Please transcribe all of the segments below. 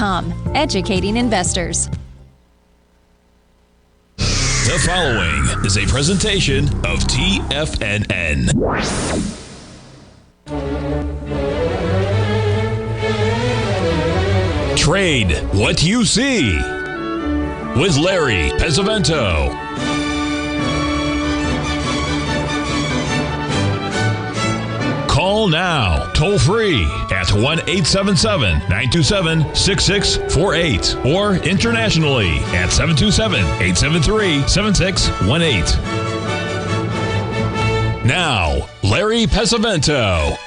TFNN.com, educating investors. The following is a presentation of TFNN. Trade what you see with Larry Pesavento. Call now, toll free at 1-877-927-6648 or internationally at 727-873-7618. Now, Larry Pesavento.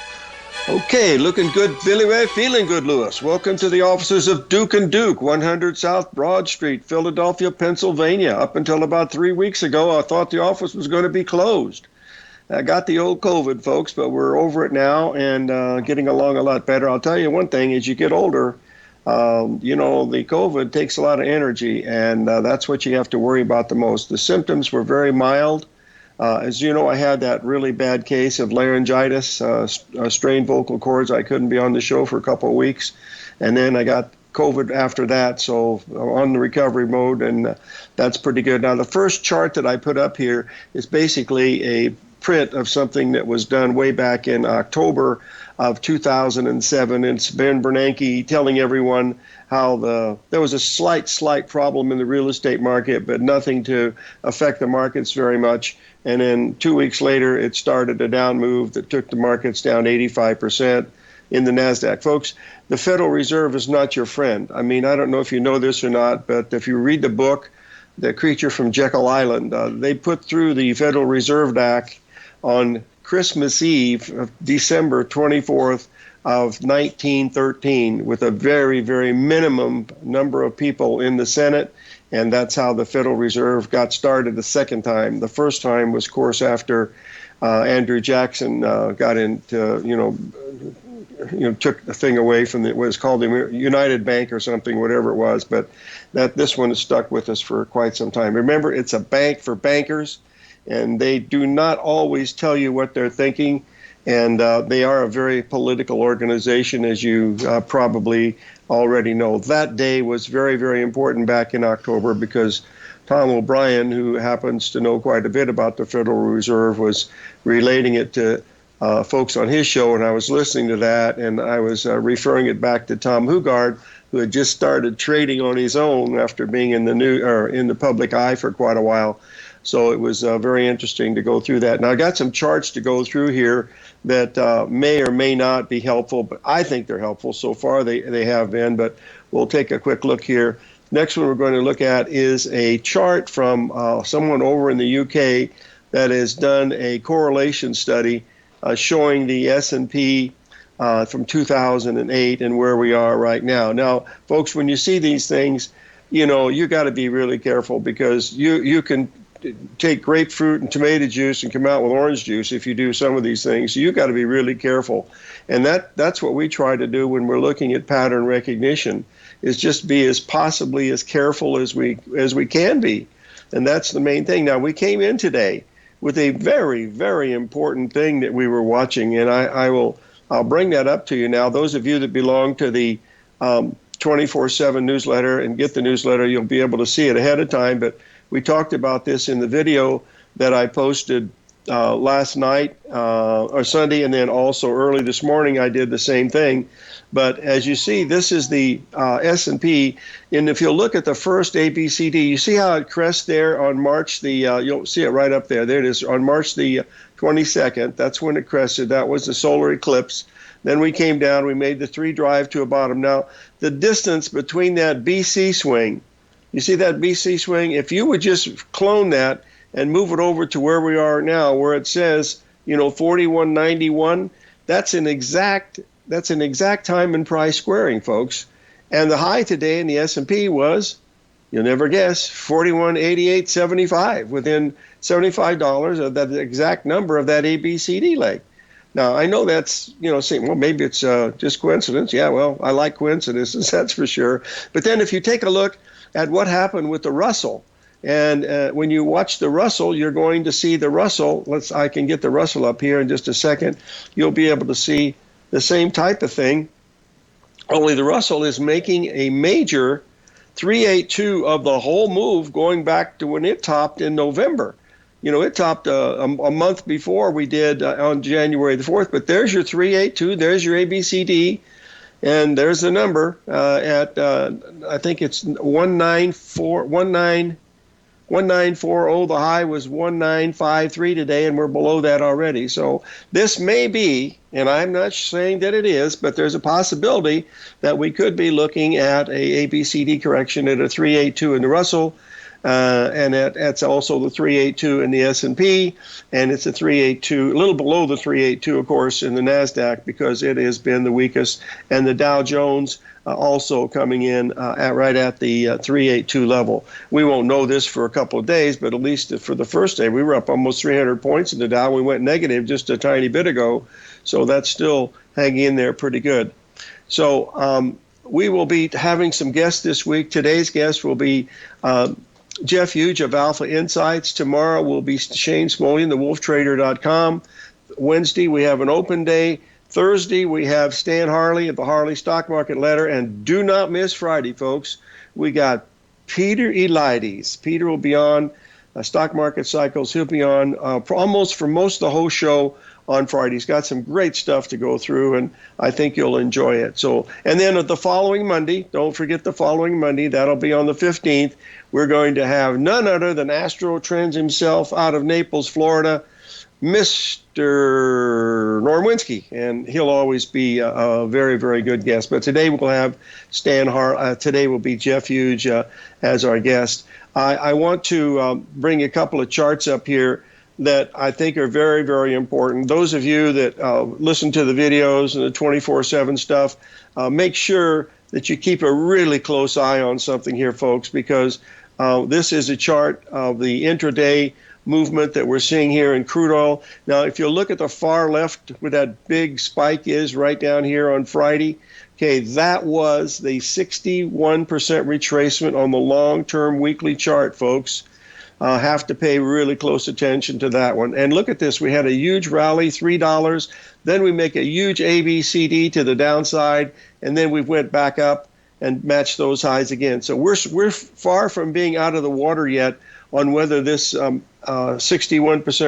Okay, looking good, Billy Ray, feeling good, Lewis. Welcome to the offices of Duke & Duke, 100 South Broad Street, Philadelphia, Pennsylvania. Up until about 3 weeks ago, I thought the office was going to be closed. I got the old COVID, folks, but we're over it now and getting along a lot better. I'll tell you one thing, as you get older, the COVID takes a lot of energy, and that's what you have to worry about the most. The symptoms were very mild. As you know, I had that really bad case of laryngitis, strained vocal cords. I couldn't be on the show for a couple of weeks. And then I got COVID after that, so on the recovery mode, and that's pretty good. Now, the first chart that I put up here is basically a print of something that was done way back in October of 2007. It's Ben Bernanke telling everyone how there was a slight problem in the real estate market, but nothing to affect the markets very much. And then 2 weeks later, it started a down move that took the markets down 85% in the NASDAQ. Folks, the Federal Reserve is not your friend. I mean, I don't know if you know this or not, but if you read the book, The Creature from Jekyll Island, they put through the Federal Reserve Act on Christmas Eve, December 24th of 1913, with a very, very minimum number of people in the Senate. And that's how the Federal Reserve got started the second time. The first time was, of course, after Andrew Jackson got into, took the thing away from what was called the United Bank or something, whatever it was. But this one has stuck with us for quite some time. Remember, it's a bank for bankers, and they do not always tell you what they're thinking. And they are a very political organization, as you probably already know. That day was very, very important back in October because Tom O'Brien, who happens to know quite a bit about the Federal Reserve, was relating it to folks on his show, and I was listening to that, and I was referring it back to Tom Hugard, who had just started trading on his own after being in the public eye for quite a while. So it was very interesting to go through that. Now, I got some charts to go through here that may or may not be helpful, but I think they're helpful. So far, they have been, but we'll take a quick look here. Next one we're going to look at is a chart from someone over in the UK that has done a correlation study showing the S&P from 2008 and where we are right now. Now, folks, when you see these things, you got to be really careful because you can take grapefruit and tomato juice and come out with orange juice if you do some of these things. So you got to be really careful. And that's what we try to do when we're looking at pattern recognition, is just be as possibly as careful as we can be. And that's the main thing. Now, we came in today with a very, very important thing that we were watching, and I'll bring that up to you now. Those of you that belong to the 24/7 newsletter and get the newsletter, you'll be able to see it ahead of time. But we talked about this in the video that I posted last night or Sunday, and then also early this morning I did the same thing. But as you see, this is the S&P, and if you'll look at the first ABCD, you see how it crests there on March you'll see it right up there. There it is, on March the 22nd. That's when it crested. That was the solar eclipse. Then we came down, we made the 3 drive to a bottom. Now, the distance between that BC swing, you see that BC swing? If you would just clone that and move it over to where we are now, where it says, 4191, that's an exact time and price squaring, folks. And the high today in the S&P was, you'll never guess, 4188.75, within $75 of that exact number of that ABCD leg. Now, I know that's, saying, well, maybe it's just coincidence. Yeah, well, I like coincidences, that's for sure. But then if you take a look at what happened with the Russell, and when you watch the Russell, you're going to see the Russell. I can get the Russell up here in just a second. You'll be able to see the same type of thing Only the Russell is making a major 382 of the whole move going back to when it topped in November. You know, it topped a month before we did on January the 4th, but there's your 382, there's your ABCD, and there's the number at, I think it's 1940. The high was 1953 today, and we're below that already. So this may be, and I'm not saying that it is, but there's a possibility that we could be looking at a ABCD correction at a 382 in the Russell, and that's also the 382 in the S&P, and it's a 382, a little below the 382, of course, in the NASDAQ because it has been the weakest, and the Dow Jones also coming in right at the 382 level. We won't know this for a couple of days, but at least for the first day, we were up almost 300 points in the Dow. We went negative just a tiny bit ago, so that's still hanging in there pretty good. So we will be having some guests this week. Today's guest will be Jeff Hughes of Alpha Insights. Tomorrow will be Shane Smolian, thewolftrader.com. Wednesday, we have an open day. Thursday, we have Stan Harley at the Harley Stock Market Letter. And do not miss Friday, folks. We got Peter Elides. Peter will be on Stock Market Cycles. He'll be on almost for most of the whole show on Friday. He's got some great stuff to go through, and I think you'll enjoy it. So, and then the following Monday, don't forget the following Monday, that'll be on the 15th, we're going to have none other than Astro Trends himself out of Naples, Florida, Mr. Norwinski, and he'll always be a very, very good guest. But today we'll have today will be Jeff Hughes as our guest. I want to bring a couple of charts up here that I think are very, very important. Those of you that listen to the videos and the 24/7 stuff, make sure that you keep a really close eye on something here, folks, because this is a chart of the intraday movement that we're seeing here in crude oil. Now, if you look at the far left where that big spike is right down here on Friday, okay, that was the 61% retracement on the long-term weekly chart, folks. Have to pay really close attention to that one. And look at this. We had a huge rally, $3. Then we make a huge ABCD to the downside, and then we went back up and matched those highs again. So we're far from being out of the water yet on whether this 61%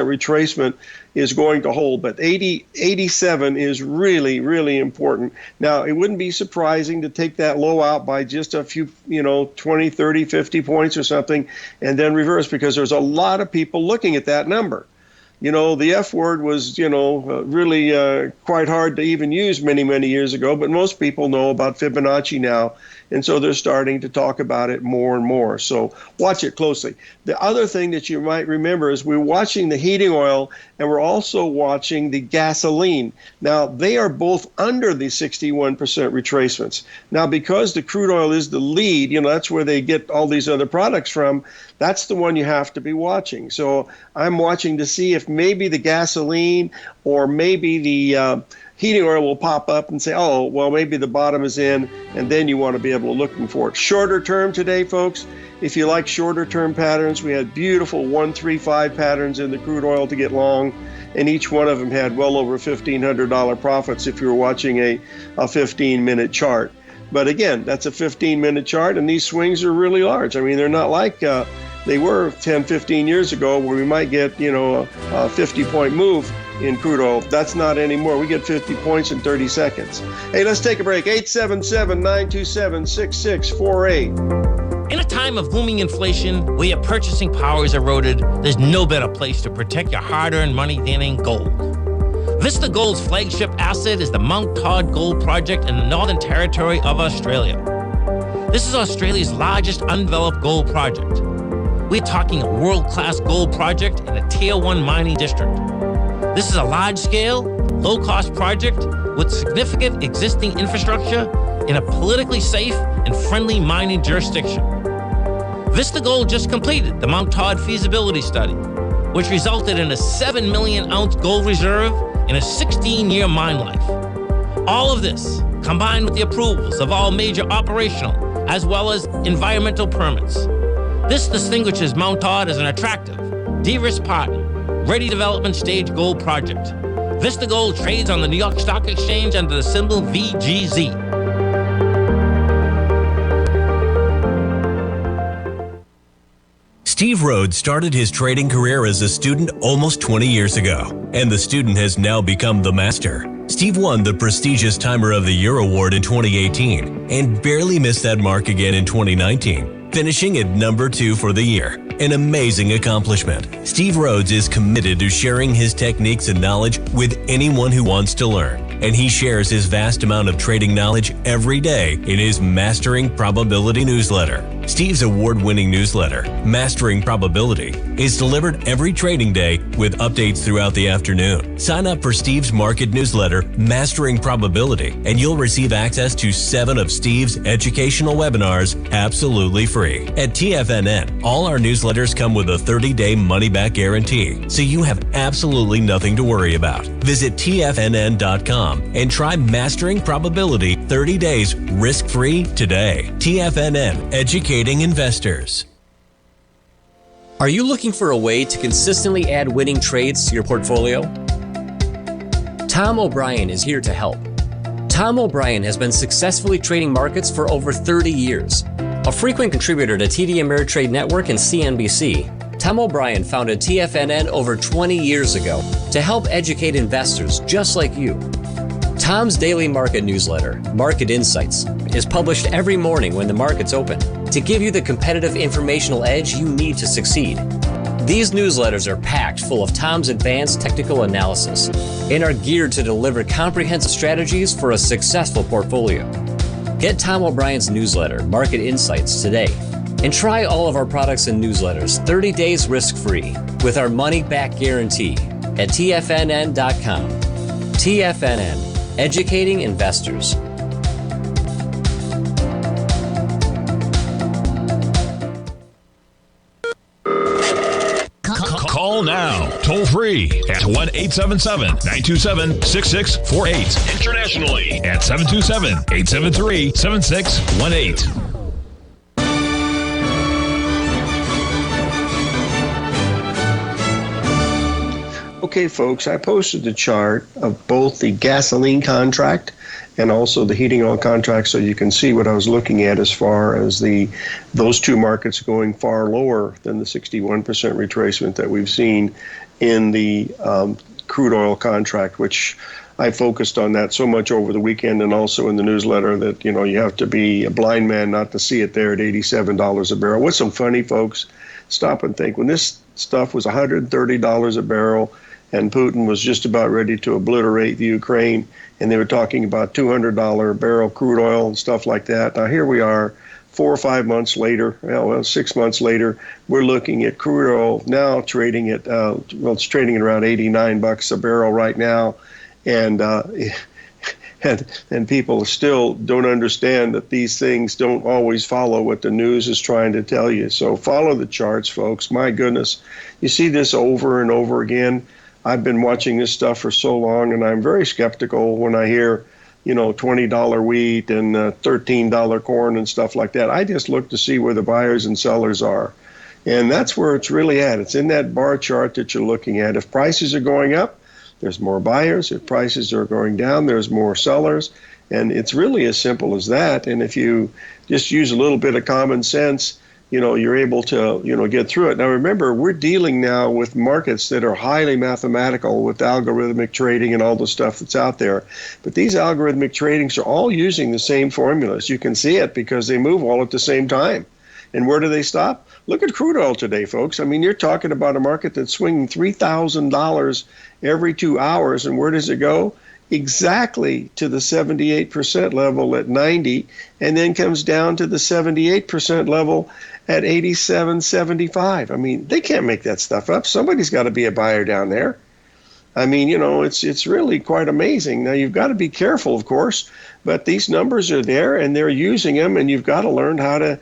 retracement is going to hold. But 87 is really, really important. Now, it wouldn't be surprising to take that low out by just a few, 20, 30, 50 points or something, and then reverse, because there's a lot of people looking at that number. The F word was, really quite hard to even use many, many years ago, but most people know about Fibonacci now, and so they're starting to talk about it more and more. So watch it closely. The other thing that you might remember is we're watching the heating oil, and we're also watching the gasoline. Now, they are both under the 61% retracements. Now, because the crude oil is the lead, that's where they get all these other products from, that's the one you have to be watching. So I'm watching to see if maybe the gasoline or maybe the heating oil will pop up and say, oh, well, maybe the bottom is in, and then you want to be able to look for it. Shorter term today, folks, if you like shorter term patterns, we had beautiful 135 patterns in the crude oil to get long, and each one of them had well over $1,500 profits if you were watching a 15-minute chart. But again, that's a 15-minute chart, and these swings are really large. I mean, they're not like they were 10, 15 years ago where we might get, a 50-point move in crude oil. That's not anymore. We get 50 points in 30 seconds. Hey, let's take a break. 877-927-6648. In a time of booming inflation, where your purchasing power is eroded, there's no better place to protect your hard-earned money than in gold. Vista Gold's flagship asset is the Mount Todd Gold Project in the Northern Territory of Australia. This is Australia's largest undeveloped gold project. We're talking a world-class gold project in a Tier 1 mining district. This is a large-scale, low-cost project with significant existing infrastructure in a politically safe and friendly mining jurisdiction. Vista Gold just completed the Mount Todd feasibility study, which resulted in a 7 million ounce gold reserve and a 16-year mine life. All of this, combined with the approvals of all major operational as well as environmental permits. This distinguishes Mount Todd as an attractive, de-risk partner, ready development stage gold project. Vista Gold trades on the New York Stock Exchange under the symbol VGZ. Steve Rhodes started his trading career as a student almost 20 years ago, and the student has now become the master. Steve won the prestigious Timer of the Year award in 2018 and barely missed that mark again in 2019, finishing at number 2 for the year. An amazing accomplishment. Steve Rhodes is committed to sharing his techniques and knowledge with anyone who wants to learn, and he shares his vast amount of trading knowledge every day in his Mastering Probability newsletter. Steve's award-winning newsletter, Mastering Probability, is delivered every trading day with updates throughout the afternoon. Sign up for Steve's market newsletter, Mastering Probability, and you'll receive access to 7 of Steve's educational webinars absolutely free. At TFNN, all our newsletters come with a 30-day money-back guarantee, so you have absolutely nothing to worry about. Visit TFNN.com and try Mastering Probability 30 days risk-free today. TFNN, educating investors. Are you looking for a way to consistently add winning trades to your portfolio? Tom O'Brien is here to help. Tom O'Brien has been successfully trading markets for over 30 years. A frequent contributor to TD Ameritrade Network and CNBC, Tom O'Brien founded TFNN over 20 years ago to help educate investors just like you. Tom's daily market newsletter, Market Insights, is published every morning when the markets open to give you the competitive informational edge you need to succeed. These newsletters are packed full of Tom's advanced technical analysis and are geared to deliver comprehensive strategies for a successful portfolio. Get Tom O'Brien's newsletter, Market Insights, today and try all of our products and newsletters 30 days risk-free with our money-back guarantee at TFNN.com. TFNN, educating investors. Call now, toll free at 1-877-927-6648. Internationally at 727-873-7618. Okay, folks, I posted the chart of both the gasoline contract and also the heating oil contract so you can see what I was looking at as far as those two markets going far lower than the 61% retracement that we've seen in the crude oil contract, which I focused on that so much over the weekend and also in the newsletter that, you have to be a blind man not to see it there at $87 a barrel. What's so funny, folks? Stop and think. When this stuff was $130 a barrel, and Putin was just about ready to obliterate the Ukraine, and they were talking about $200 a barrel crude oil and stuff like that. Now here we are, 4 or 5 months later, 6 months later, we're looking at crude oil now trading at, it's trading at around $89 a barrel right now, and people still don't understand that these things don't always follow what the news is trying to tell you. So follow the charts, folks. My goodness, you see this over and over again. I've been watching this stuff for so long, and I'm very skeptical when I hear, $20 wheat and $13 corn and stuff like that. I just look to see where the buyers and sellers are. And that's where it's really at. It's in that bar chart that you're looking at. If prices are going up, there's more buyers. If prices are going down, there's more sellers. And it's really as simple as that. And if you just use a little bit of common sense, you're able to, get through it. Now, remember, we're dealing now with markets that are highly mathematical with algorithmic trading and all the stuff that's out there. But these algorithmic tradings are all using the same formulas. You can see it because they move all at the same time. And where do they stop? Look at crude oil today, folks. I mean, you're talking about a market that's swinging $3,000 every 2 hours. And where does it go? Exactly to the 78% level at 90, and then comes down to the 78% level at 87.75. I mean, they can't make that stuff up. Somebody's got to be a buyer down there. I mean, it's really quite amazing. Now, you've got to be careful, of course, but these numbers are there, and they're using them, and you've got to learn how to,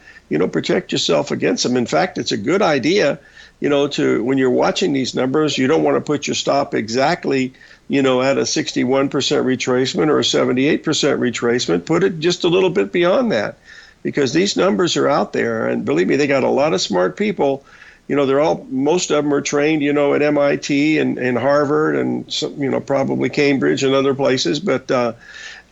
protect yourself against them. In fact, it's a good idea, when you're watching these numbers, you don't want to put your stop exactly, at a 61% retracement or a 78% retracement. Put it just a little bit beyond that, because these numbers are out there, and believe me, they got a lot of smart people, most of them are trained, at MIT and Harvard and some, probably Cambridge and other places, but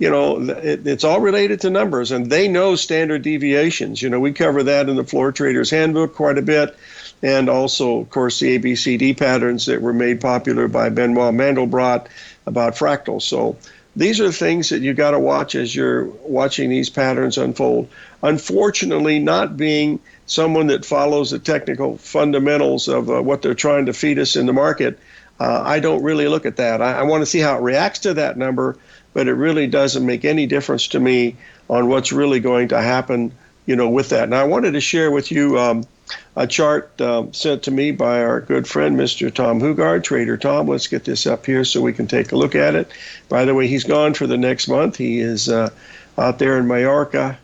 it's all related to numbers, and they know standard deviations. We cover that in the Floor Traders Handbook quite a bit, and also, of course, the ABCD patterns that were made popular by Benoit Mandelbrot about fractals. So these are things that you got to watch as you're watching these patterns unfold. Unfortunately, not being someone that follows the technical fundamentals of what they're trying to feed us in the market, I don't really look at that. I want to see how it reacts to that number, but it really doesn't make any difference to me on what's really going to happen, with that. Now, I wanted to share with you a chart sent to me by our good friend, Mr. Tom Hugard, Trader Tom. Let's get this up here so we can take a look at it. By the way, he's gone for the next month. He is out there in Mallorca,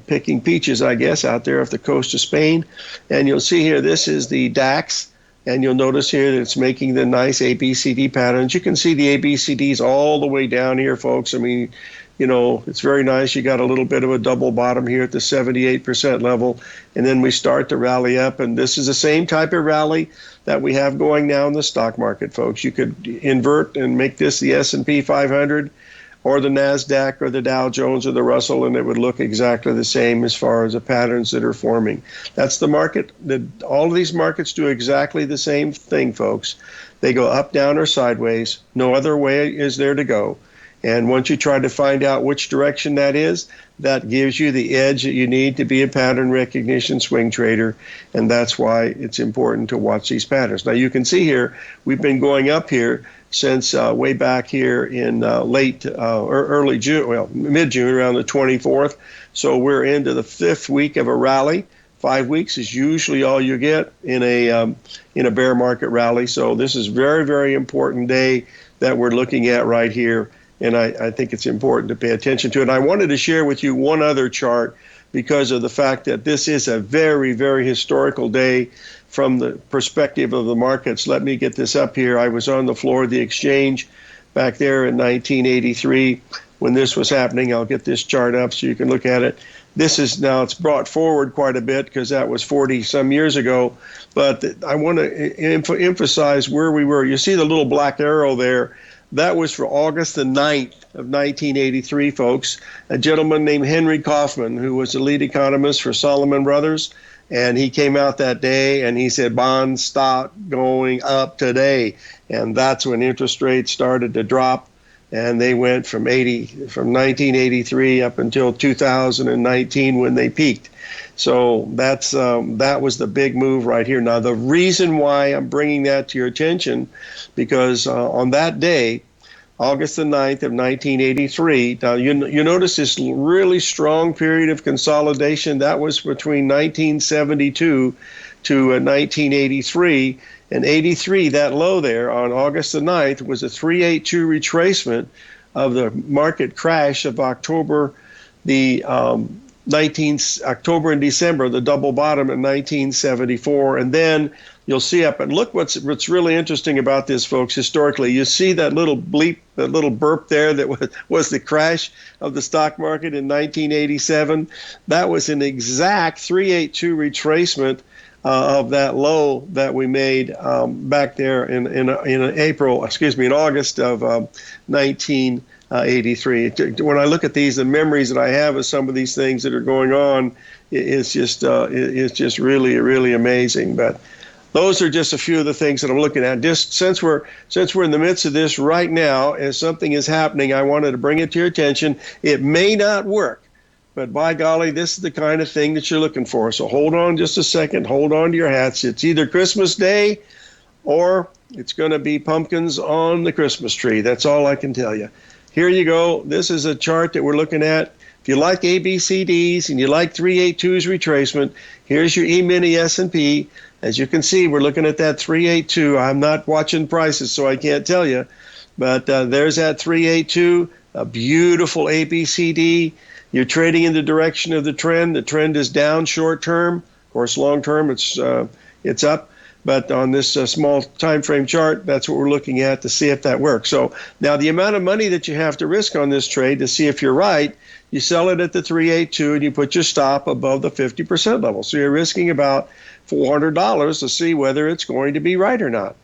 picking peaches, I guess, out there off the coast of Spain. And you'll see here, this is the DAX. And you'll notice here that it's making the nice ABCD patterns. You can see the ABCDs all the way down here, folks. I mean, it's very nice. You got a little bit of a double bottom here at the 78% level. And then we start to rally up. And this is the same type of rally that we have going now in the stock market, folks. You could invert and make this the S&P 500 or the NASDAQ or the Dow Jones or the Russell, and it would look exactly the same as far as the patterns that are forming. That's the market. All of these markets do exactly the same thing, folks. They go up, down, or sideways. No other way is there to go. And once you try to find out which direction that is, that gives you the edge that you need to be a pattern recognition swing trader. And that's why it's important to watch these patterns. Now, you can see here, we've been going up here since way back here in early June, well, mid-June, around the 24th. So we're into the 5th week of a rally. 5 weeks is usually all you get in a bear market rally. So this is very, very important day that we're looking at right here. And I think it's important to pay attention to it. And I wanted to share with you one other chart because of the fact that this is a very, very historical day from the perspective of the markets. Let me get this up here. I was on the floor of the exchange back there in 1983 when this was happening. I'll get this chart up so you can look at it. This is now, it's brought forward quite a bit because that was 40 some years ago. But I want to emphasize where we were. You see the little black arrow there. That was for August the 9th of 1983, folks. A gentleman named Henry Kaufman, who was the lead economist for Salomon Brothers, and he came out that day and he said, bonds stop going up today. And that's when interest rates started to drop, and they went from 1983 up until 2019 when they peaked. So that was the big move right here. Now, the reason why I'm bringing that to your attention, because on that day, August the 9th of 1983, now you notice this really strong period of consolidation. That was between 1972 to 1983. And 83, that low there on August the 9th was a 382 retracement of the market crash of October October and December, the double bottom in 1974. And then you'll see up, and look what's really interesting about this, folks, historically. You see that little bleep, that little burp there that was the crash of the stock market in 1987. That was an exact 382 retracement of that low that we made back there in August of 1983. When I look at these, the memories that I have of some of these things that are going on, it's just really, really amazing. But those are just a few of the things that I'm looking at. Just since we're in the midst of this right now, as something is happening, I wanted to bring it to your attention. It may not work, but by golly, this is the kind of thing that you're looking for. So hold on just a second. Hold on to your hats. It's either Christmas Day or it's going to be pumpkins on the Christmas tree. That's all I can tell you. Here you go. This is a chart that we're looking at. If you like ABCDs and you like 382's retracement, here's your E-mini S&P. As you can see, we're looking at that 382. I'm not watching prices, so I can't tell you. But there's that 382, a beautiful ABCD. You're trading in the direction of the trend. The trend is down short term. Of course, long term, it's up. But on this small time frame chart, that's what we're looking at to see if that works. So now the amount of money that you have to risk on this trade to see if you're right, you sell it at the 382, and you put your stop above the 50% level. So you're risking about $400 to see whether it's going to be right or not.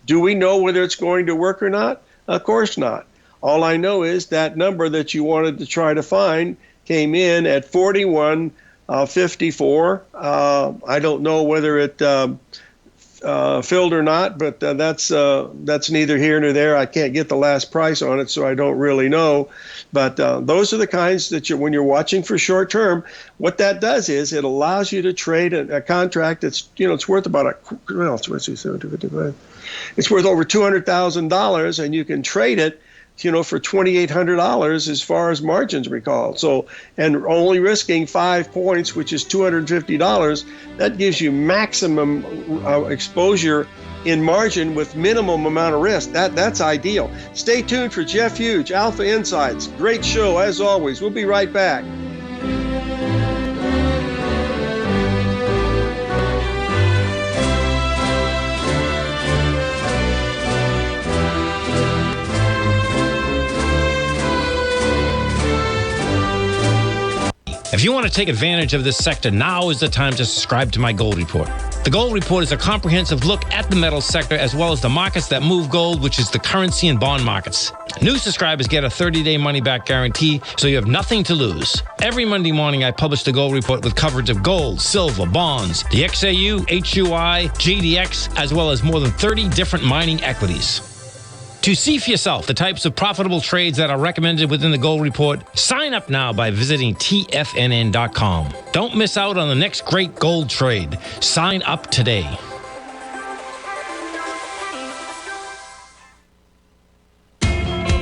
Do we know whether it's going to work or not? Of course not. All I know is that number that you wanted to try to find came in at 41.54. I don't know whether it filled or not, but that's neither here nor there. I can't get the last price on it, so I don't really know. But those are the kinds that when you're watching for short term, what that does is it allows you to trade a contract that's, it's worth about it's worth over $200,000, and you can trade it, for $2,800 as far as margins recall. So, and only risking 5 points, which is $250, that gives you maximum exposure in margin with minimum amount of risk. That's ideal. Stay tuned for Jeff Hughes, Alpha Insights. Great show as always. We'll be right back. If you want to take advantage of this sector, now is the time to subscribe to my Gold Report. The Gold Report is a comprehensive look at the metals sector as well as the markets that move gold, which is the currency and bond markets. New subscribers get a 30-day money-back guarantee, so you have nothing to lose. Every Monday morning, I publish the Gold Report with coverage of gold, silver, bonds, the XAU, HUI, GDX, as well as more than 30 different mining equities. To see for yourself the types of profitable trades that are recommended within the Gold Report, sign up now by visiting TFNN.com. Don't miss out on the next great gold trade. Sign up today.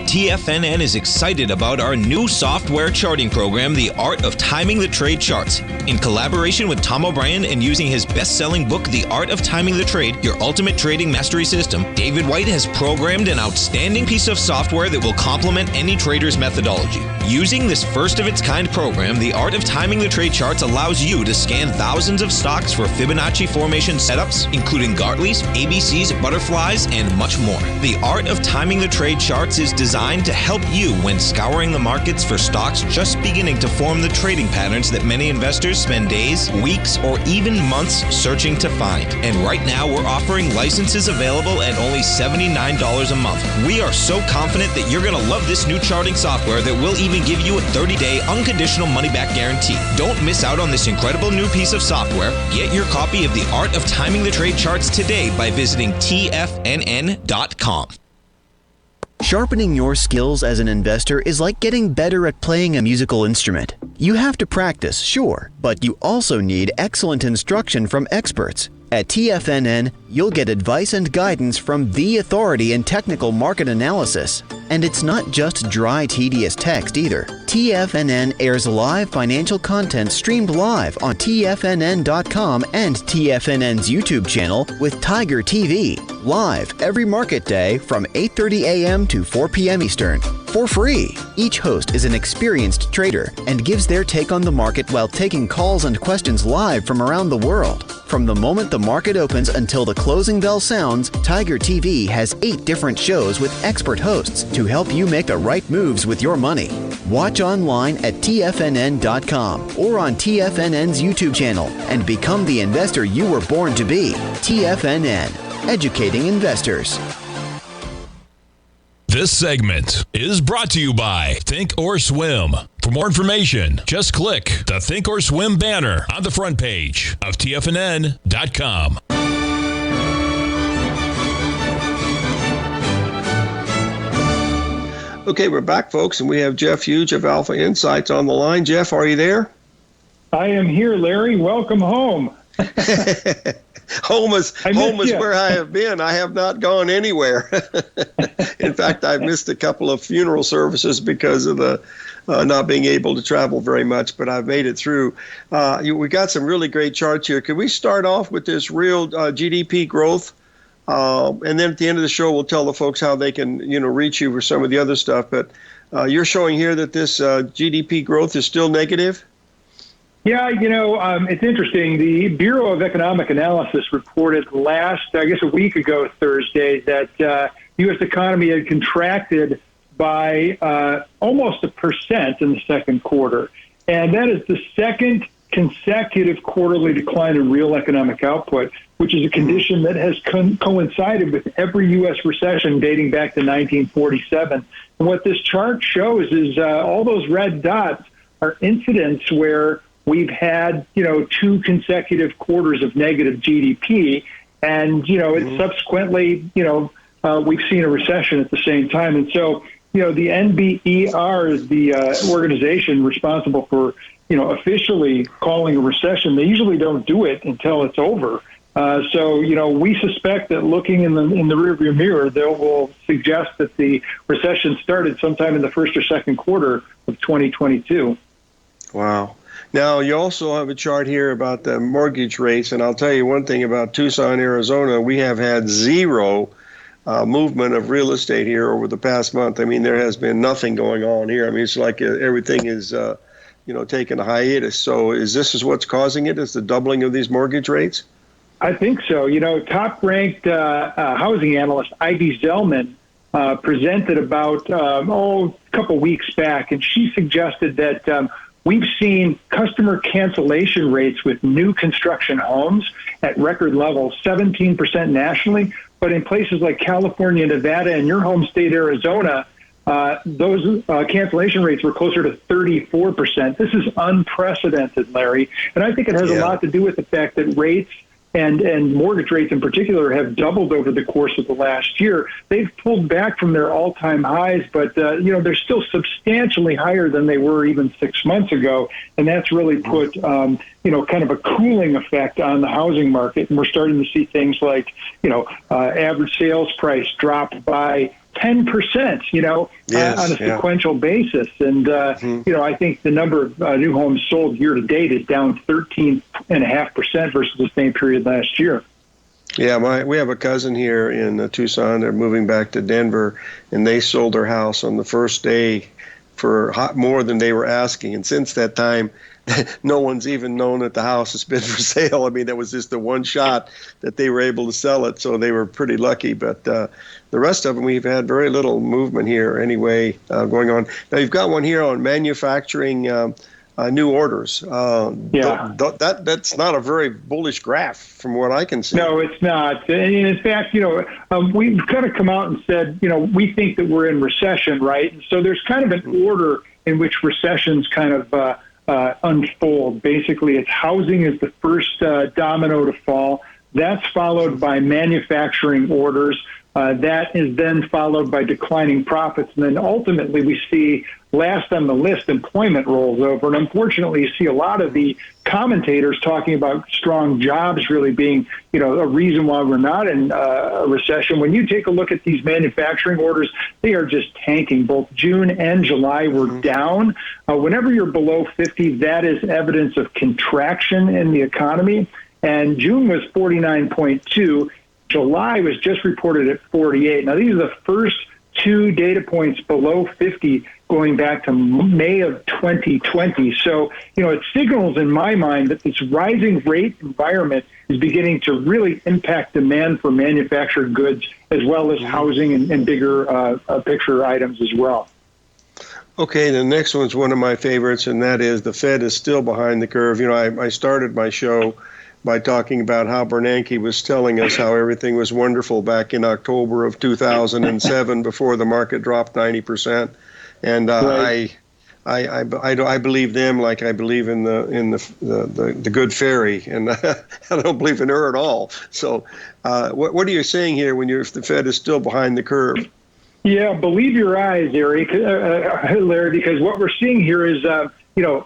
TFNN is excited about our new software charting program, The Art of Timing the Trade Charts. In collaboration with Tom O'Brien and using his best-selling book, The Art of Timing the Trade, Your Ultimate Trading Mastery System, David White has programmed an outstanding piece of software that will complement any trader's methodology. Using this first-of-its-kind program, The Art of Timing the Trade Charts allows you to scan thousands of stocks for Fibonacci formation setups, including Gartley's, ABC's, butterflies, and much more. The Art of Timing the Trade Charts is designed to help you when scouring the markets for stocks just beginning to form the trading patterns that many investors spend days, weeks, or even months searching to find. And right now, we're offering licenses available at only $79 a month. We are so confident that you're going to love this new charting software that will even give you a 30-day unconditional money-back guarantee. Don't miss out on this incredible new piece of software. Get your copy of The Art of Timing the Trade Charts today by visiting TFNN.com. Sharpening your skills as an investor is like getting better at playing a musical instrument. You have to practice, sure, but you also need excellent instruction from experts. At TFNN, you'll get advice and guidance from the authority in technical market analysis. And it's not just dry, tedious text either. TFNN airs live financial content streamed live on TFNN.com and TFNN's YouTube channel with Tiger TV, live every market day from 8:30 a.m. to 4 p.m. Eastern, for free. Each host is an experienced trader and gives their take on the market while taking calls and questions live from around the world. From the moment the market opens until the closing bell sounds, Tiger TV has 8 different shows with expert hosts to help you make the right moves with your money. Watch online at TFNN.com or on TFNN's YouTube channel and become the investor you were born to be. TFNN, educating investors. This segment is brought to you by Thinkorswim. For more information, just click the Thinkorswim banner on the front page of TFNN.com. Okay, we're back, folks, and we have Jeff Hughes of Alpha Insights on the line. Jeff, are you there? I am here, Larry. Welcome home. Home is where I have been. I have not gone anywhere. In fact, I've missed a couple of funeral services because of the not being able to travel very much, but I've made it through. We got some really great charts here. Could we start off with this real GDP growth? And then at the end of the show, we'll tell the folks how they can, reach you for some of the other stuff. But you're showing here that this GDP growth is still negative? Yeah, it's interesting. The Bureau of Economic Analysis reported a week ago, Thursday, that U.S. economy had contracted by almost 1% in the second quarter. And that is the second consecutive quarterly decline in real economic output, which is a condition that has coincided with every U.S. recession dating back to 1947. And what this chart shows is all those red dots are incidents where we've had, two consecutive quarters of negative GDP, and, it's subsequently, we've seen a recession at the same time. And so, the NBER is the organization responsible for, officially calling a recession. They usually don't do it until it's over. So, we suspect that looking in the rearview mirror, they will suggest that the recession started sometime in the first or second quarter of 2022. Wow. Now, you also have a chart here about the mortgage rates, and I'll tell you one thing about Tucson, Arizona. We have had zero movement of real estate here over the past month. I mean, there has been nothing going on here. I mean, it's like everything is, taking a hiatus. So is this what's causing it? Is the doubling of these mortgage rates? I think so. Top-ranked housing analyst Ivy Zellman presented about a couple weeks back, and she suggested that we've seen customer cancellation rates with new construction homes at record levels, 17% nationally. But in places like California, Nevada, and your home state, Arizona, those cancellation rates were closer to 34%. This is unprecedented, Larry. And I think it has a lot to do with the fact that rates and mortgage rates in particular have doubled over the course of the last year. They've pulled back from their all-time highs, but they're still substantially higher than they were even 6 months ago, and that's really put kind of a cooling effect on the housing market. And we're starting to see things like average sales price drop by 10%, on a sequential basis. And, I think the number of new homes sold year to date is down 13.5% versus the same period last year. Yeah, we have a cousin here in Tucson. They're moving back to Denver, and they sold their house on the first day for more than they were asking. And since that time, no one's even known that the house has been for sale. I mean, that was just the one shot that they were able to sell it, so they were pretty lucky. But the rest of them, we've had very little movement here anyway going on. Now, you've got one here on manufacturing new orders. That's not a very bullish graph from what I can see. No, it's not. And in fact, we've kind of come out and said, we think that we're in recession, right? And so there's kind of an order in which recessions kind of unfold. Basically, it's housing is the first domino to fall. That's followed by manufacturing orders. That is then followed by declining profits. And then ultimately we see last on the list, employment rolls over. And unfortunately, you see a lot of the commentators talking about strong jobs really being, a reason why we're not in a recession. When you take a look at these manufacturing orders, they are just tanking. Both June and July were down. Whenever you're below 50, that is evidence of contraction in the economy. And June was 49.2. July was just reported at 48. Now, these are the first two data points below 50 going back to May of 2020. So, it signals in my mind that this rising rate environment is beginning to really impact demand for manufactured goods as well as housing and bigger picture items as well. Okay, the next one's one of my favorites, and that is the Fed is still behind the curve. I started my show by talking about how Bernanke was telling us how everything was wonderful back in October of 2007 before the market dropped 90%. And right. I believe them like I believe in the good fairy, and I don't believe in her at all. So what are you saying here when the Fed is still behind the curve? Yeah, believe your eyes, Larry, because what we're seeing here is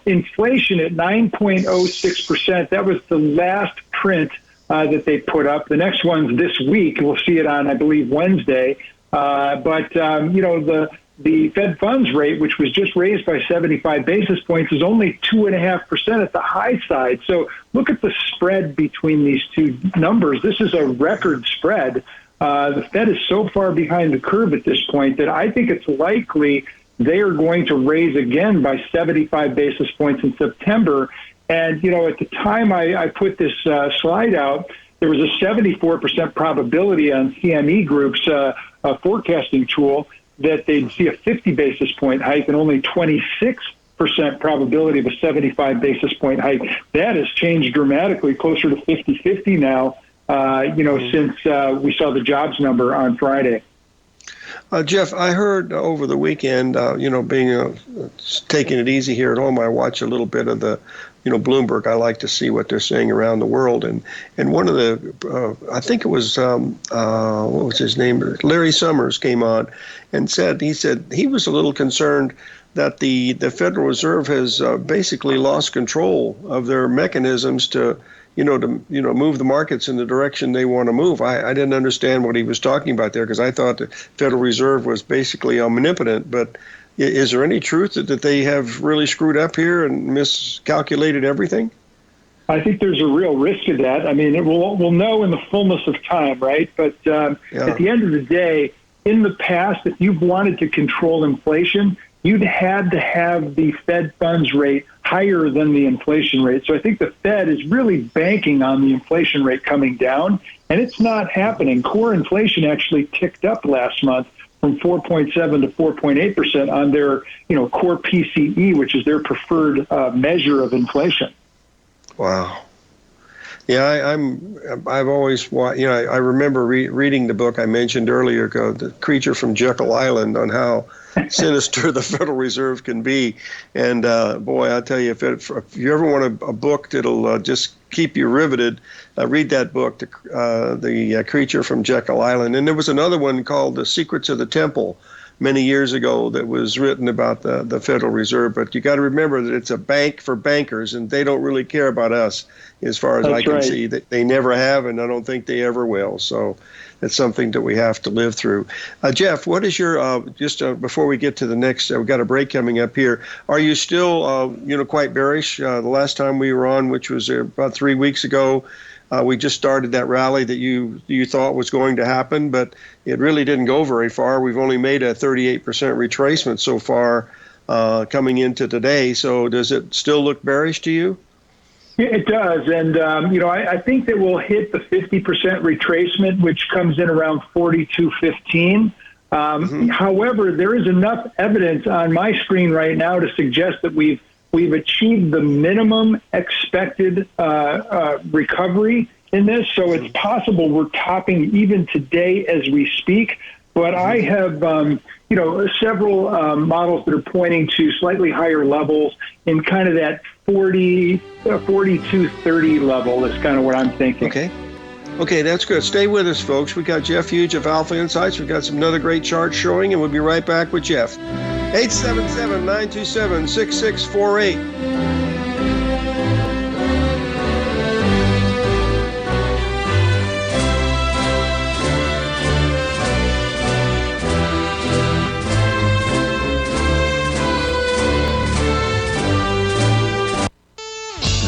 inflation at 9.06%. That was the last print that they put up. The next one's this week. We'll see it on, I believe, Wednesday. The Fed funds rate, which was just raised by 75 basis points, is only 2.5% at the high side. So look at the spread between these two numbers. This is a record spread. The Fed is so far behind the curve at this point that I think it's likely they are going to raise again by 75 basis points in September. And, at the time I put this slide out, there was a 74% probability on CME Group's forecasting tool that they'd see a 50 basis point hike and only 26% probability of a 75 basis point hike. That has changed dramatically, closer to 50-50 now, since we saw the jobs number on Friday. Jeff, I heard over the weekend, being taking it easy here at home, I watch a little bit of the, Bloomberg. I like to see what they're saying around the world. And one of the, I think it was, what was his name? Larry Summers came on and said he was a little concerned that the Federal Reserve has basically lost control of their mechanisms to move the markets in the direction they want to move. I didn't understand what he was talking about there because I thought the Federal Reserve was basically omnipotent. But is there any truth that they have really screwed up here and miscalculated everything? I think there's a real risk of that. I mean, we'll know in the fullness of time, right? But at the end of the day, in the past, if you've wanted to control inflation, you'd had to have the Fed funds rate higher than the inflation rate. So I think the Fed is really banking on the inflation rate coming down, and it's not happening. Core inflation actually ticked up last month from 4.7 to 4.8% on their, core PCE, which is their preferred measure of inflation. Wow. Yeah, I've always, I remember reading the book I mentioned earlier, The Creature from Jekyll Island, on how sinister the Federal Reserve can be. And boy, I tell you, if you ever want a book that'll just keep you riveted, read that book, The Creature from Jekyll Island. And there was another one called The Secrets of the Temple many years ago that was written about the Federal Reserve. But you got to remember that it's a bank for bankers, and they don't really care about us as far as I can see. They never have, and I don't think they ever will. So it's something that we have to live through. Jeff, what is your, before we get to the next, we've got a break coming up here. Are you still, quite bearish? The last time we were on, which was about 3 weeks ago, we just started that rally that you thought was going to happen, but it really didn't go very far. We've only made a 38% retracement so far coming into today. So does it still look bearish to you? It does. And, I think that we'll hit the 50% retracement, which comes in around 42.15. However, there is enough evidence on my screen right now to suggest that we've achieved the minimum expected recovery in this. So it's possible we're topping even today as we speak. But I have, several models that are pointing to slightly higher levels in kind of that 42.30 level is kind of what I'm thinking. Okay, that's good. Stay with us, folks. We got Jeff Huge of Alpha Insights. We've got some another great chart showing, and we'll be right back with Jeff. 877-927-6648.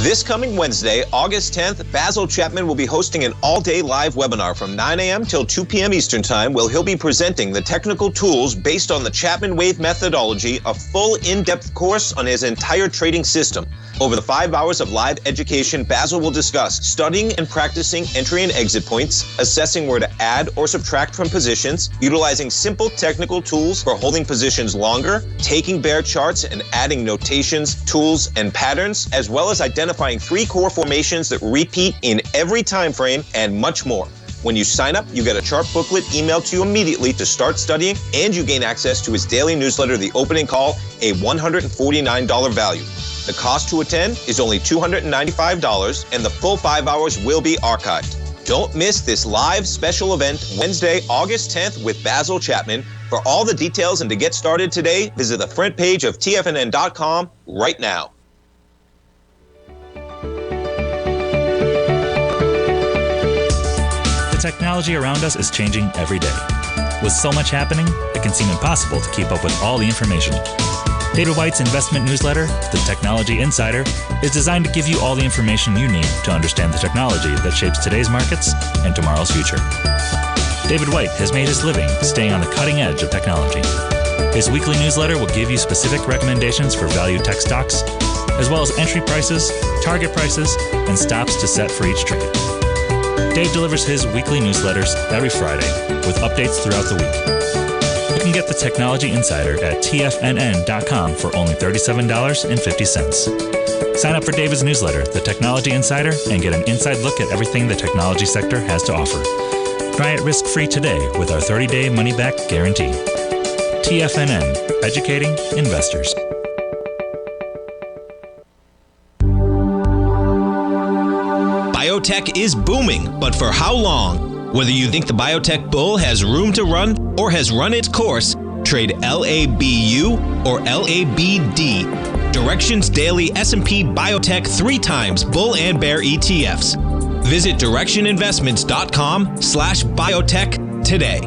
This coming Wednesday, August 10th, Basil Chapman will be hosting an all-day live webinar from 9 a.m. till 2 p.m. Eastern Time, where he'll be presenting the technical tools based on the Chapman Wave methodology, a full in-depth course on his entire trading system. Over the 5 hours of live education, Basil will discuss studying and practicing entry and exit points, assessing where to add or subtract from positions, utilizing simple technical tools for holding positions longer, taking bear charts and adding notations, tools, and patterns, as well as identifying 3 core formations that repeat in every time frame, and much more. When you sign up, you get a chart booklet emailed to you immediately to start studying, and you gain access to his daily newsletter, The Opening Call, a $149 value. The cost to attend is only $295, and the full 5 hours will be archived. Don't miss this live special event Wednesday, August 10th with Basil Chapman. For all the details and to get started today, visit the front page of TFNN.com right now. The technology around us is changing every day. With so much happening, it can seem impossible to keep up with all the information. David White's investment newsletter, The Technology Insider, is designed to give you all the information you need to understand the technology that shapes today's markets and tomorrow's future. David White has made his living staying on the cutting edge of technology. His weekly newsletter will give you specific recommendations for value tech stocks, as well as entry prices, target prices, and stops to set for each trade. Dave delivers his weekly newsletters every Friday with updates throughout the week. You can get the Technology Insider at TFNN.com for only $37.50. Sign up for David's newsletter, The Technology Insider, and get an inside look at everything the technology sector has to offer. Try it risk-free today with our 30-day money-back guarantee. TFNN, educating investors. Biotech is booming, but for how long? Whether you think the biotech bull has room to run or has run its course, trade LABU or LABD. Direction's daily S&P Biotech 3 times bull and bear ETFs. Visit directioninvestments.com/biotech today.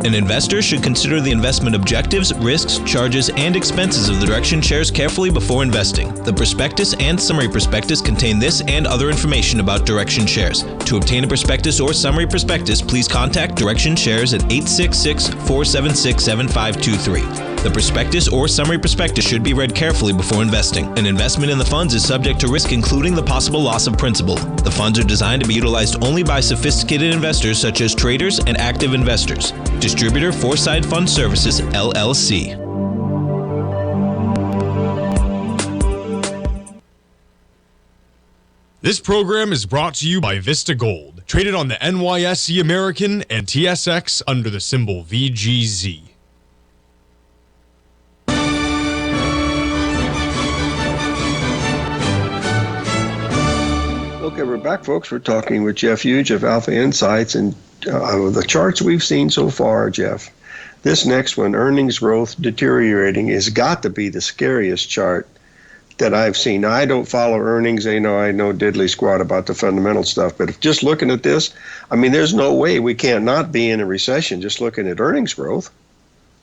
An investor should consider the investment objectives, risks, charges, and expenses of the Direction shares carefully before investing. The prospectus and summary prospectus contain this and other information about Direction shares. To obtain a prospectus or summary prospectus, please contact Direction shares at 866-476-7523. The prospectus or summary prospectus should be read carefully before investing. An investment in the funds is subject to risk, including the possible loss of principal. The funds are designed to be utilized only by sophisticated investors such as traders and active investors. Distributor Foreside Fund Services, LLC. This program is brought to you by Vista Gold, traded on the NYSE American and TSX under the symbol VGZ. Okay, we're back, folks. We're talking with Jeff Huge of Alpha Insights, and the charts we've seen so far, Jeff. This next one, earnings growth deteriorating, has got to be the scariest chart that I've seen. Now, I don't follow earnings. I know diddly squat about the fundamental stuff, but if just looking at this, I mean, there's no way we can't not be in a recession just looking at earnings growth.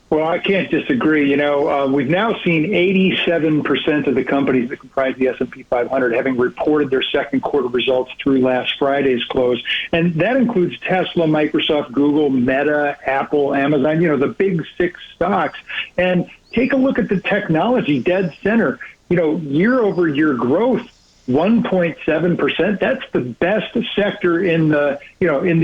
Well, I can't disagree. We've now seen 87% of the companies that comprise the S&P 500 having reported their second quarter results through last Friday's close. And that includes Tesla, Microsoft, Google, Meta, Apple, Amazon, the big six stocks. And take a look at the technology dead center. Year over year growth, 1.7%. That's the best sector in the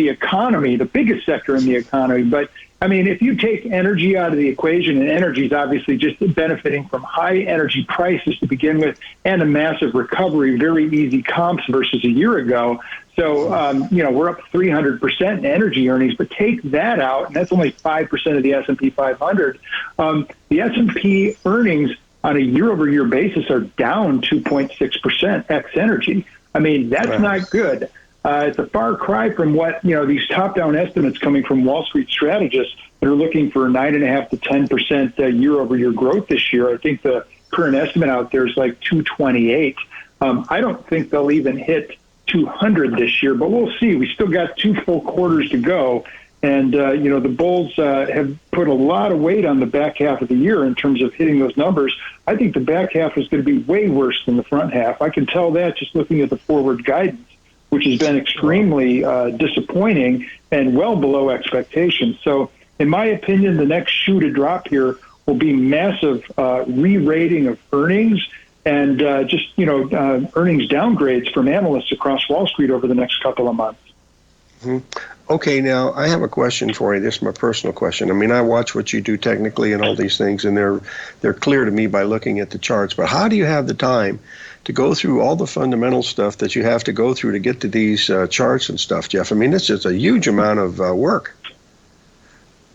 economy, the biggest sector in the economy. But I mean, if you take energy out of the equation, and energy is obviously just benefiting from high energy prices to begin with and a massive recovery, very easy comps versus a year ago. So, we're up 300% in energy earnings, but take that out, and that's only 5% of the S&P 500. The S&P earnings on a year-over-year basis are down 2.6% ex energy. I mean, that's not good. It's a far cry from what, these top-down estimates coming from Wall Street strategists that are looking for 9.5% to 10% year-over-year growth this year. I think the current estimate out there is like 228. I don't think they'll even hit 200 this year, but we'll see. We still got 2 full quarters to go. And, the bulls have put a lot of weight on the back half of the year in terms of hitting those numbers. I think the back half is going to be way worse than the front half. I can tell that just looking at the forward guidance, which has been extremely disappointing and well below expectations. So, in my opinion, the next shoe to drop here will be massive re-rating of earnings and earnings downgrades from analysts across Wall Street over the next couple of months. Mm-hmm. Okay, now I have a question for you. This is my personal question. I mean, I watch what you do technically and all these things, and they're clear to me by looking at the charts. But how do you have the time to go through all the fundamental stuff that you have to go through to get to these charts and stuff, Jeff? I mean, it's just a huge amount of work.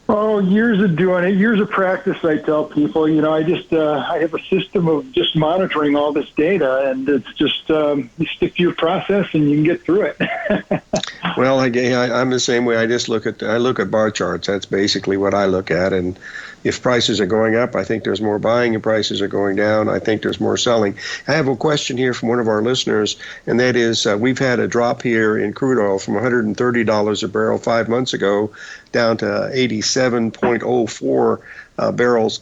Oh, years of doing it, years of practice, I tell people. I have a system of just monitoring all this data, and it's just you stick to your process and you can get through it. Well, I'm the same way. I look at bar charts. That's basically what I look at. And if prices are going up, I think there's more buying. If prices are going down, I think there's more selling. I have a question here from one of our listeners, and that is we've had a drop here in crude oil from $130 a barrel 5 months ago down to 87.04 barrels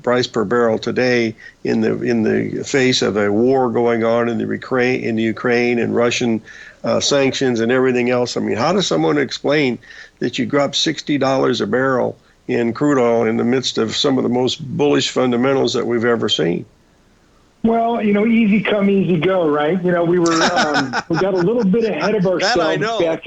price per barrel today in the face of a war going on in the Ukraine and Russian sanctions and everything else. I mean, how does someone explain that you drop $60 a barrel in crude oil in the midst of some of the most bullish fundamentals that we've ever seen? Well, easy come, easy go, right? We were we got a little bit ahead of ourselves back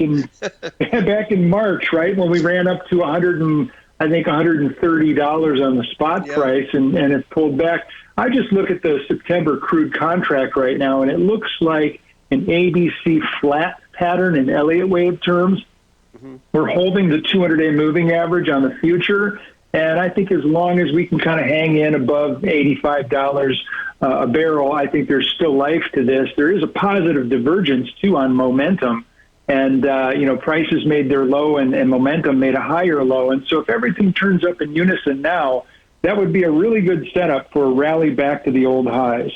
in March, right, when we ran up to 100 and I think, $130 on the spot price, and it pulled back. I just look at the September crude contract right now, and it looks like an ABC flat pattern in Elliott wave terms. We're holding the 200-day moving average on the future, and I think as long as we can kind of hang in above $85 a barrel, I think there's still life to this. There is a positive divergence, too, on momentum. And, prices made their low and momentum made a higher low. And so if everything turns up in unison now, that would be a really good setup for a rally back to the old highs.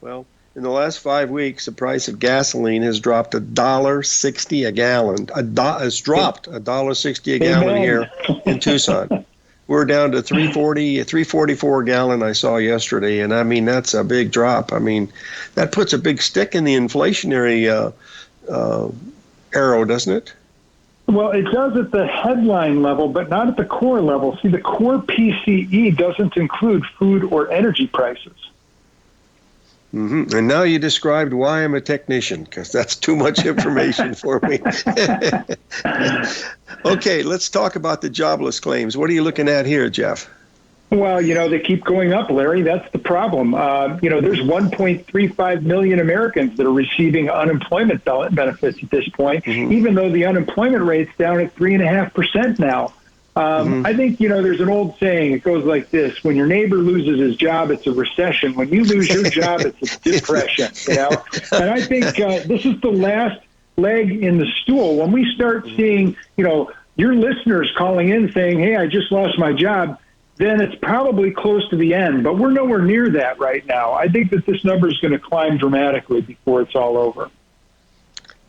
Well, in the last 5 weeks, the price of gasoline has dropped $1.60 a gallon. It's dropped $1.60 a gallon here in Tucson. We're down to $3.44 a gallon I saw yesterday, and I mean that's a big drop. I mean that puts a big stick in the inflationary arrow, doesn't it? Well, it does at the headline level, but not at the core level. See, the core PCE doesn't include food or energy prices. And now you described why I'm a technician, because that's too much information for me. Okay, let's talk about the jobless claims. What are you looking at here, Jeff? Well, they keep going up, Larry. That's the problem. There's 1.35 million Americans that are receiving unemployment benefits at this point, even though the unemployment rate's down at 3.5% now. I think, there's an old saying. It goes like this. When your neighbor loses his job, it's a recession. When you lose your job, it's a depression, And I think this is the last leg in the stool. When we start seeing, your listeners calling in saying, hey, I just lost my job, then it's probably close to the end. But we're nowhere near that right now. I think that this number is going to climb dramatically before it's all over.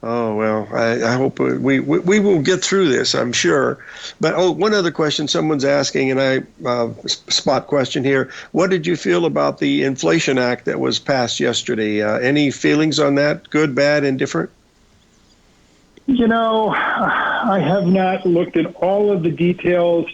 Oh, well, I hope we will get through this, I'm sure. But, one other question someone's asking, and spot question here. What did you feel about the Inflation Act that was passed yesterday? Any feelings on that? Good, bad, indifferent? I have not looked at all of the details.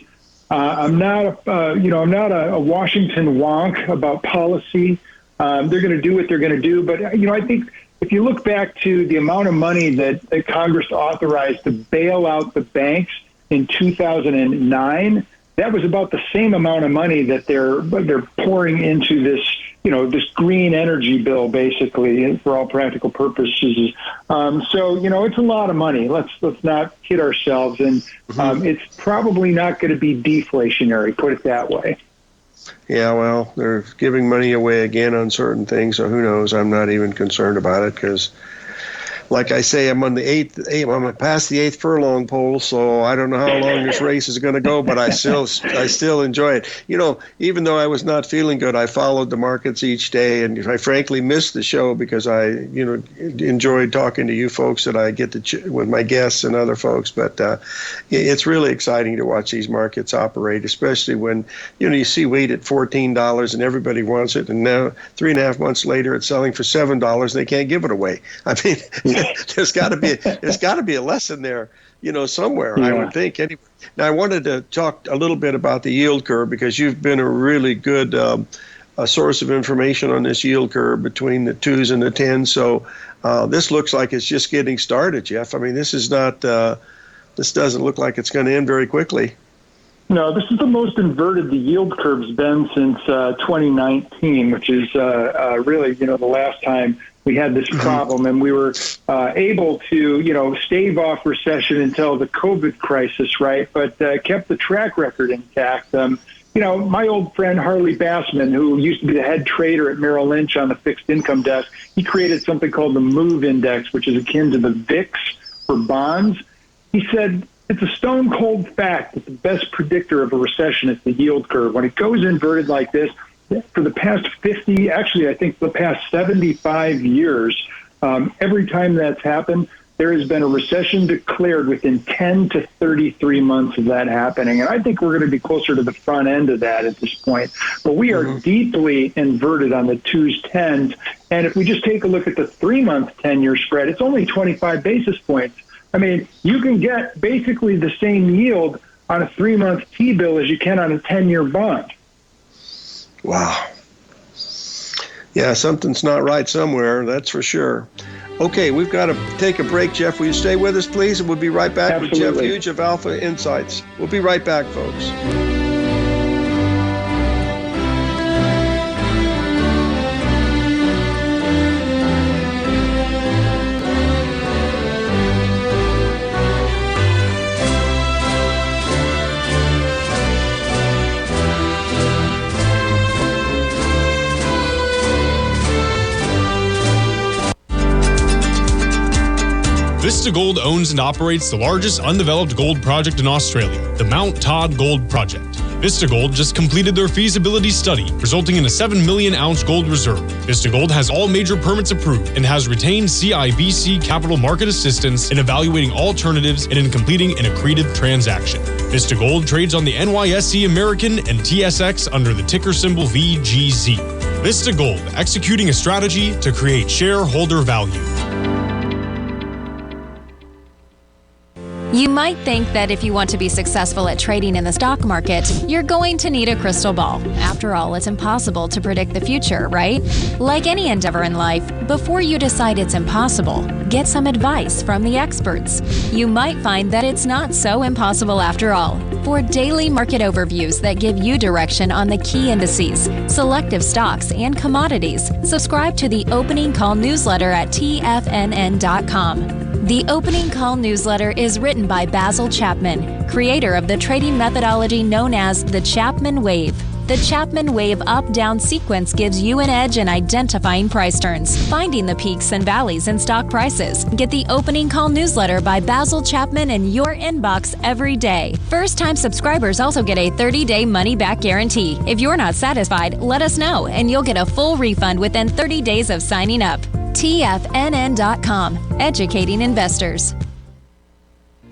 I'm not a Washington wonk about policy. They're going to do what they're going to do. But, I think if you look back to the amount of money that Congress authorized to bail out the banks in 2009, that was about the same amount of money that they're pouring into this, this green energy bill, basically, for all practical purposes. So, it's a lot of money. Let's not kid ourselves. And it's probably not going to be deflationary, put it that way. Yeah, well, they're giving money away again on certain things, so who knows? I'm not even concerned about it because, like I say, I'm I'm past the 8th furlong pole, so I don't know how long this race is going to go, but I still enjoy it. Even though I was not feeling good, I followed the markets each day, and I frankly missed the show because I, enjoyed talking to you folks that I get to with my guests and other folks. But it's really exciting to watch these markets operate, especially when you see wheat at $14 and everybody wants it, and now 3.5 months later it's selling for $7 and they can't give it away. I mean. There's got to be a lesson there, somewhere. Yeah. I would think. Anyway, now I wanted to talk a little bit about the yield curve because you've been a really good source of information on this yield curve between the 2s and the 10s. So this looks like it's just getting started, Jeff. I mean, this is not. This doesn't look like it's going to end very quickly. No, this is the most inverted the yield curve's been since 2019, which is really the last time we had this problem, and we were able to, stave off recession until the COVID crisis, right? But kept the track record intact. My old friend Harley Bassman, who used to be the head trader at Merrill Lynch on the fixed income desk, he created something called the MOVE Index, which is akin to the VIX for bonds. He said, it's a stone cold fact that the best predictor of a recession is the yield curve. When it goes inverted like this, for the past 50, actually, I think the past 75 years, every time that's happened, there has been a recession declared within 10 to 33 months of that happening. And I think we're going to be closer to the front end of that at this point. But we are deeply inverted on the 2s, 10s. And if we just take a look at the 3-month 10-year spread, it's only 25 basis points. I mean, you can get basically the same yield on a 3-month T-bill as you can on a 10-year bond. Wow. Yeah, something's not right somewhere, that's for sure. Okay, we've got to take a break, Jeff. Will you stay with us, please? And we'll be right back with Jeff Absolutely. Hughes of Alpha Insights. We'll be right back, folks. Vista Gold owns and operates the largest undeveloped gold project in Australia, the Mount Todd Gold Project. Vista Gold just completed their feasibility study, resulting in a 7 million ounce gold reserve. Vista Gold has all major permits approved and has retained CIBC capital market assistance in evaluating alternatives and in completing an accretive transaction. Vista Gold trades on the NYSE American and TSX under the ticker symbol VGZ. Vista Gold, executing a strategy to create shareholder value. You might think that if you want to be successful at trading in the stock market, you're going to need a crystal ball. After all, it's impossible to predict the future, right? Like any endeavor in life, before you decide it's impossible, get some advice from the experts. You might find that it's not so impossible after all. For daily market overviews that give you direction on the key indices, selective stocks, and commodities, subscribe to the Opening Call newsletter at TFNN.com. The Opening Call newsletter is written by Basil Chapman, creator of the trading methodology known as the Chapman Wave. The Chapman Wave up-down sequence gives you an edge in identifying price turns, finding the peaks and valleys in stock prices. Get the Opening Call newsletter by Basil Chapman in your inbox every day. First-time subscribers also get a 30-day money-back guarantee. If you're not satisfied, let us know, and you'll get a full refund within 30 days of signing up. TFNN.com, educating investors.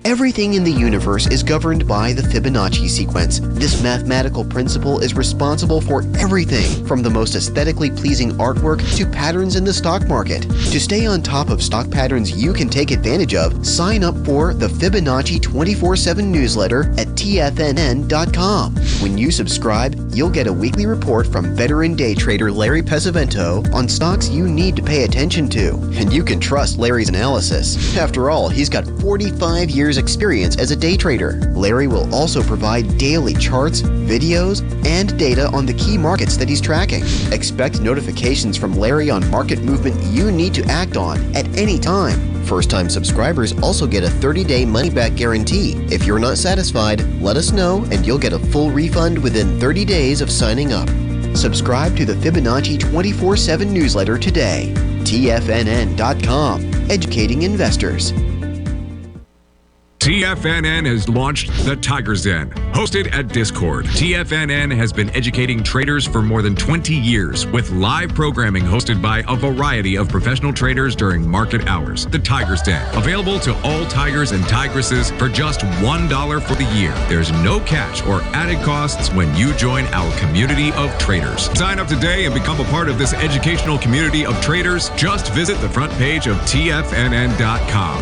Everything in the universe is governed by the Fibonacci sequence. This mathematical principle is responsible for everything from the most aesthetically pleasing artwork to patterns in the stock market. To stay on top of stock patterns you can take advantage of, sign up for the Fibonacci 24/7 newsletter at TFNN.com. When you subscribe, you'll get a weekly report from veteran day trader Larry Pesavento on stocks you need to pay attention to. And you can trust Larry's analysis. After all, he's got 45 years experience as a day trader. Larry will also provide daily charts, videos, and data on the key markets that he's tracking. Expect notifications from Larry on market movement you need to act on at any time. First-time subscribers also get a 30-day money-back guarantee. If you're not satisfied, let us know and you'll get a full refund within 30 days of signing up. Subscribe to the Fibonacci 24/7 newsletter today. TFNN.com, educating investors. TFNN has launched the Tiger's Den. Hosted at Discord, TFNN has been educating traders for more than 20 years with live programming hosted by a variety of professional traders during market hours. The Tiger's Den, available to all tigers and tigresses for just $1 for the year. There's no catch or added costs when you join our community of traders. Sign up today and become a part of this educational community of traders. Just visit the front page of TFNN.com.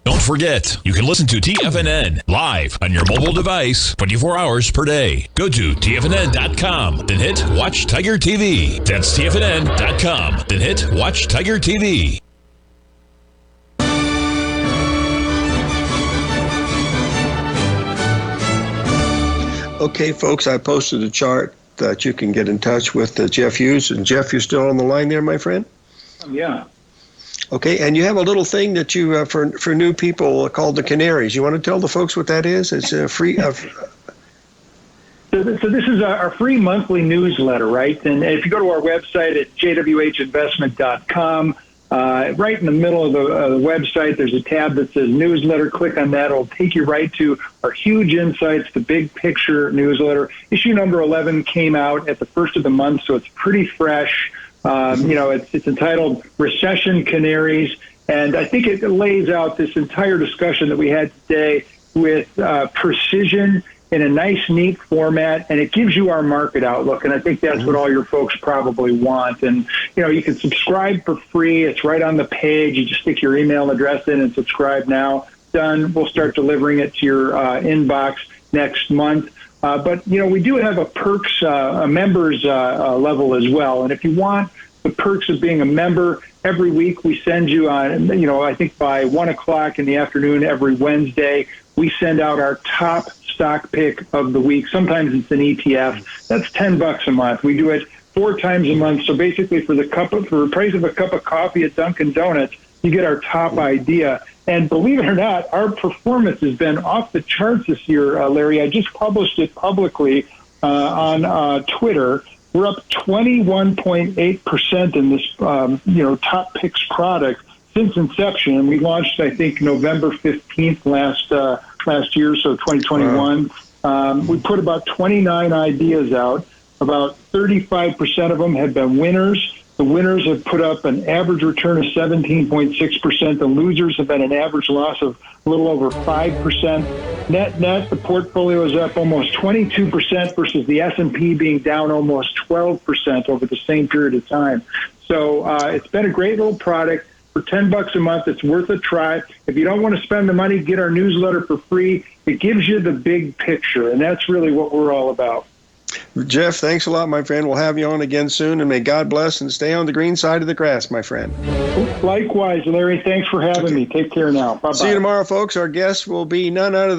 Don't forget, you can listen to TFNN live on your mobile device 24 hours per day. Go to TFNN.com, then hit Watch Tiger TV. That's TFNN.com, then hit Watch Tiger TV. Okay, folks, I posted a chart that you can get in touch with Jeff Hughes. And Jeff, you're still on the line there, my friend? Yeah. Okay, and you have a little thing that you for new people called the Canaries. You want to tell the folks what that is? It's a free. So this is our free monthly newsletter, right? And if you go to our website at jwhinvestment.com, right in the middle of the website, there's a tab that says newsletter. Click on that. It'll take you right to our huge insights, the big picture newsletter. Issue number 11 came out at the first of the month, so it's pretty fresh. It's entitled Recession Canaries, and I think it lays out this entire discussion that we had today with precision in a nice, neat format, and it gives you our market outlook, and I think that's what all your folks probably want. And, you can subscribe for free. It's right on the page. You just stick your email address in and subscribe now. Done. We'll start delivering it to your inbox next month. But we do have a perks, a members level as well. And if you want the perks of being a member. Every week we send you on, I think by 1 o'clock in the afternoon every Wednesday, we send out our top stock pick of the week. Sometimes it's an ETF. That's $10 a month. We do it 4 times a month. So basically for the price of a cup of coffee at Dunkin' Donuts, you get our top idea. And believe it or not, our performance has been off the charts this year, Larry. I just published it publicly on Twitter. We're up 21.8% in this, top picks product since inception. And we launched, I think, November 15th last year, so 2021. We put about 29 ideas out. About 35% of them have been winners. The winners have put up an average return of 17.6%. The losers have been an average loss of a little over 5%. Net, the portfolio is up almost 22% versus the S&P being down almost 12% over the same period of time. So it's been a great little product. For $10 a month, it's worth a try. If you don't want to spend the money, get our newsletter for free. It gives you the big picture, and that's really what we're all about. Jeff, thanks a lot, my friend. We'll have you on again soon, and may God bless and stay on the green side of the grass, my friend. Likewise, Larry. Thanks for having me. Take care now. Bye-bye. See you tomorrow, folks. Our guest will be none other